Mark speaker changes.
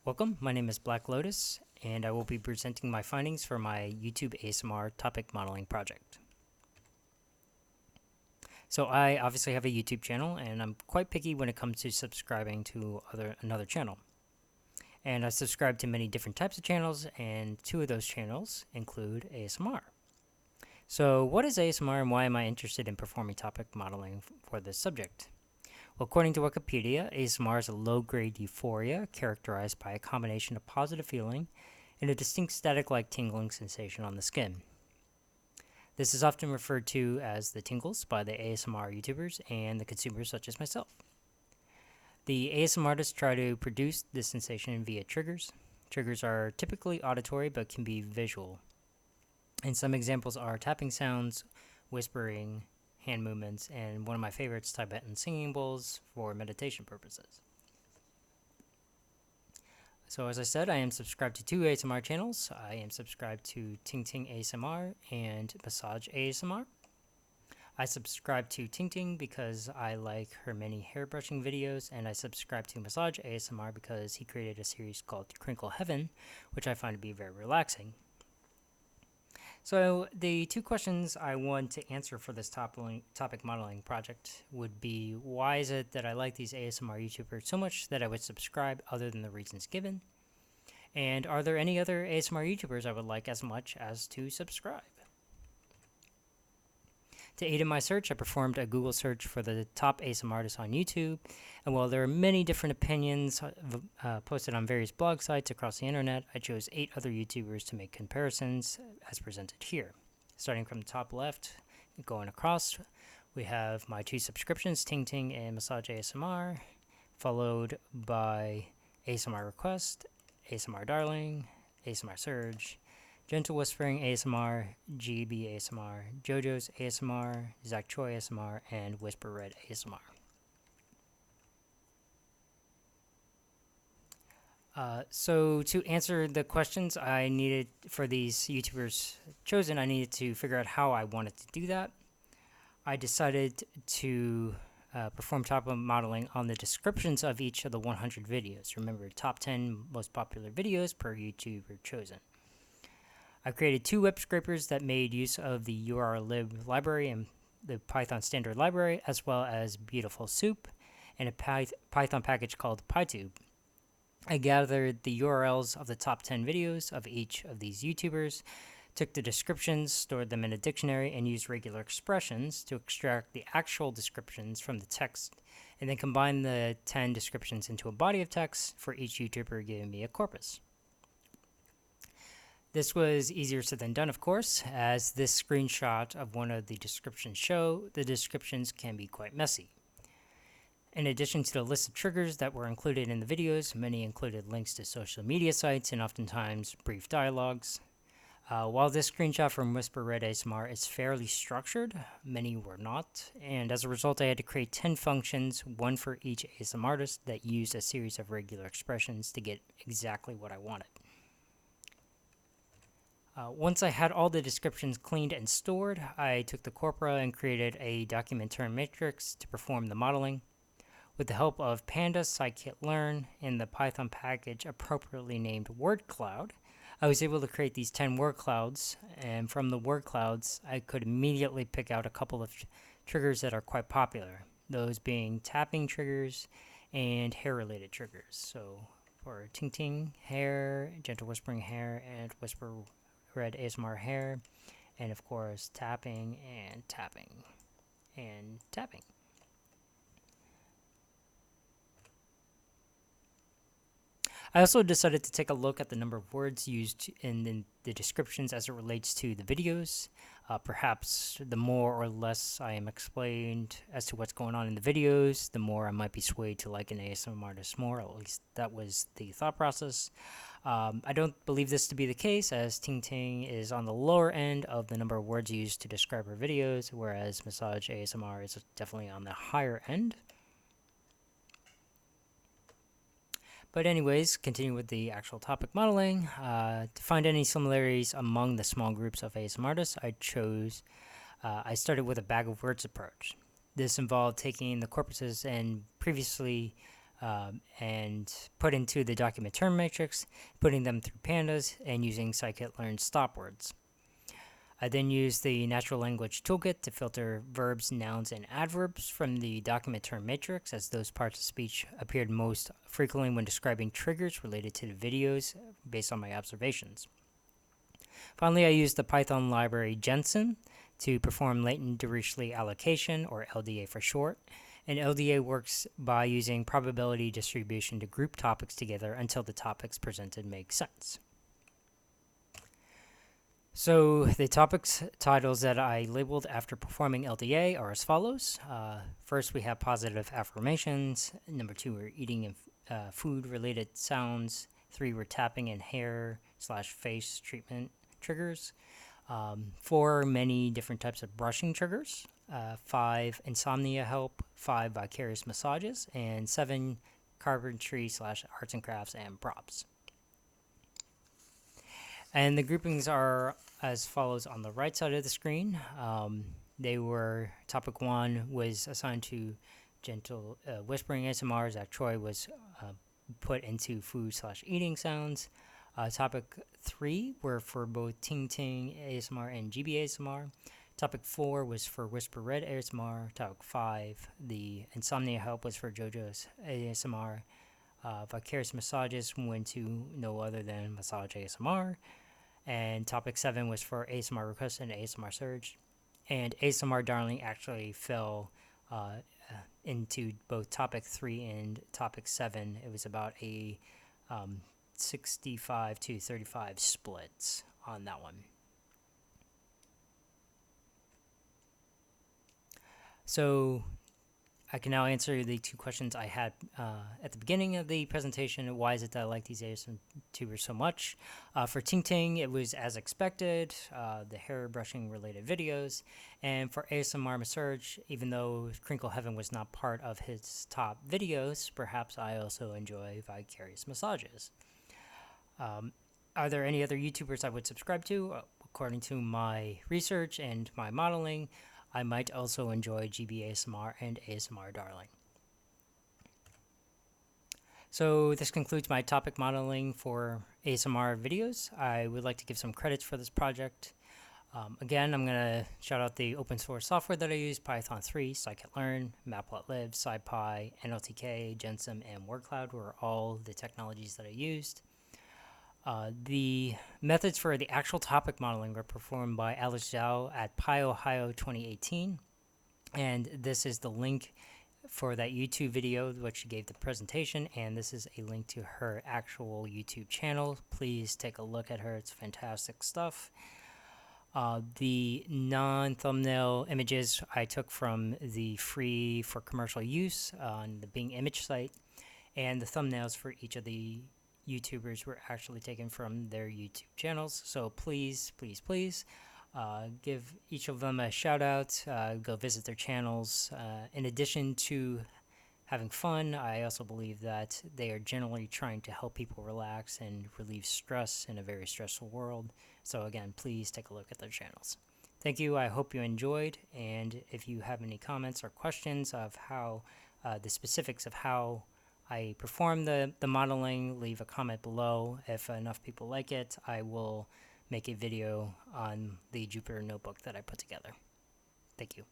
Speaker 1: Welcome, my name is Black Lotus, and I will be presenting my findings for my YouTube ASMR topic modeling project. So I obviously have a YouTube channel, and I'm quite picky when it comes to subscribing to another channel. And I subscribe to many different types of channels, and two of those channels include ASMR. So what is ASMR and why am I interested in performing topic modeling for this subject? Well, according to Wikipedia, ASMR is a low-grade euphoria characterized by a combination of positive feeling and a distinct static-like tingling sensation on the skin. This is often referred to as the tingles by the ASMR YouTubers and the consumers such as myself. The ASMR artists try to produce this sensation via triggers. Triggers are typically auditory but can be visual. And some examples are tapping sounds, whispering, hand movements, and one of my favorites, Tibetan singing bowls for meditation purposes. So as I said, I am subscribed to two ASMR channels. I am subscribed to Ting Ting ASMR and Massage ASMR. I subscribe to Ting Ting because I like her many hairbrushing videos, and I subscribe to Massage ASMR because he created a series called Crinkle Heaven, which I find to be very relaxing. So the two questions I want to answer for this topic modeling project would be, why is it that I like these ASMR YouTubers so much that I would subscribe other than the reasons given? And are there any other ASMR YouTubers I would like as much as to subscribe? To aid in my search, I performed a Google search for the top ASMR artists on YouTube, and while there are many different opinions posted on various blog sites across the internet, I chose 8 other YouTubers to make comparisons as presented here. Starting from the top left, going across, we have my 2 subscriptions, Ting Ting and Massage ASMR, followed by ASMR Request, ASMR Darling, ASMR Surge, Gentle Whispering ASMR, GB ASMR, JoJo's ASMR, Zach Choi ASMR, and Whisper Red ASMR. So to answer the questions I needed for these YouTubers chosen, I needed to figure out how I wanted to do that. I decided to perform topic modeling on the descriptions of each of the 100 videos. Remember, top 10 most popular videos per YouTuber chosen. I've created 2 web scrapers that made use of the URLib library and the Python standard library, as well as Beautiful Soup and a Python package called PyTube. I gathered the URLs of the top 10 videos of each of these YouTubers, took the descriptions, stored them in a dictionary, and used regular expressions to extract the actual descriptions from the text, and then combined the 10 descriptions into a body of text for each YouTuber, giving me a corpus. This was easier said than done, of course, as this screenshot of one of the descriptions show, the descriptions can be quite messy. In addition to the list of triggers that were included in the videos, many included links to social media sites and oftentimes brief dialogues. While this screenshot from Whisper Red ASMR is fairly structured, many were not, and as a result I had to create 10 functions, one for each ASMR artist, that used a series of regular expressions to get exactly what I wanted. Once I had all the descriptions cleaned and stored, I took the corpora and created a document term matrix to perform the modeling. With the help of Pandas, Scikit-learn, and the Python package appropriately named word cloud, I was able to create these 10 word clouds, and from the word clouds, I could immediately pick out a couple of triggers that are quite popular, those being tapping triggers and hair-related triggers. So for Ting Ting, hair, Gentle Whispering hair, and Whisper Red ASMR hair, and of course tapping and tapping and tapping. I also decided to take a look at the number of words used in the descriptions as it relates to the videos. Perhaps the more or less I am explained as to what's going on in the videos, the more I might be swayed to like an ASMR artist more. At least that was the thought process. I don't believe this to be the case, as Ting Ting is on the lower end of the number of words used to describe her videos, whereas Massage ASMR is definitely on the higher end. But anyways, continue with the actual topic modeling. To find any similarities among the small groups of ASMR artists, I started with a bag of words approach. This involved taking the corpuses and previously and put into the document term matrix, putting them through pandas, and using scikit-learn stop words. I then used the natural language toolkit to filter verbs, nouns, and adverbs from the document term matrix, as those parts of speech appeared most frequently when describing triggers related to the videos based on my observations. Finally, I used the Python library Jensen to perform latent Dirichlet allocation, or LDA for short. And LDA works by using probability distribution to group topics together until the topics presented make sense. So the topics titles that I labeled after performing LDA are as follows. First, we have positive affirmations. Number 2, we're eating and food-related sounds. 3, we're tapping and hair/face treatment triggers. 4, many different types of brushing triggers. 5, insomnia help. 5, vicarious massages. And 7, carpentry/arts and crafts and props. And the groupings are as follows on the right side of the screen. They were, topic 1 was assigned to gentle whispering ASMR. Zach Troy was put into food/eating sounds. Topic 3 were for both Ting Ting ASMR and GB ASMR. Topic 4 was for Whisper Red ASMR. Topic 5, the insomnia help, was for JoJo's ASMR. Vicarious massages went to no other than Massage ASMR. And topic 7 was for ASMR request and ASMR surge. And ASMR Darling actually fell into both topic 3 and topic 7. It was about a 65 to 35 splits on that one. So I can now answer the 2 questions I had at the beginning of the presentation. Why is it that I like these ASMR so much? For Ting Ting, it was as expected, the hair brushing related videos. And for ASMR Massage, even though Crinkle Heaven was not part of his top videos, perhaps I also enjoy vicarious massages. Are there any other YouTubers I would subscribe to? According to my research and my modeling, I might also enjoy GB ASMR and ASMR Darling. So this concludes my topic modeling for ASMR videos. I would like to give some credits for this project. Again, I'm going to shout out the open source software that I use: Python 3, scikit-learn, Matplotlib, SciPy, NLTK, Gensum, and WordCloud were all the technologies that I used. The methods for the actual topic modeling were performed by Alex Zhao at PyOhio 2018. And this is the link for that YouTube video which she gave the presentation. And this is a link to her actual YouTube channel. Please take a look at her. It's fantastic stuff. The non-thumbnail images I took from the free for commercial use on the Bing image site. And the thumbnails for each of the YouTubers were actually taken from their YouTube channels. So please, please, please give each of them a shout out. Go visit their channels. In addition to having fun, I also believe that they are generally trying to help people relax and relieve stress in a very stressful world. So again, please take a look at their channels. Thank you. I hope you enjoyed. And if you have any comments or questions of how the specifics of how I perform the modeling, leave a comment below. If enough people like it, I will make a video on the Jupyter notebook that I put together. Thank you.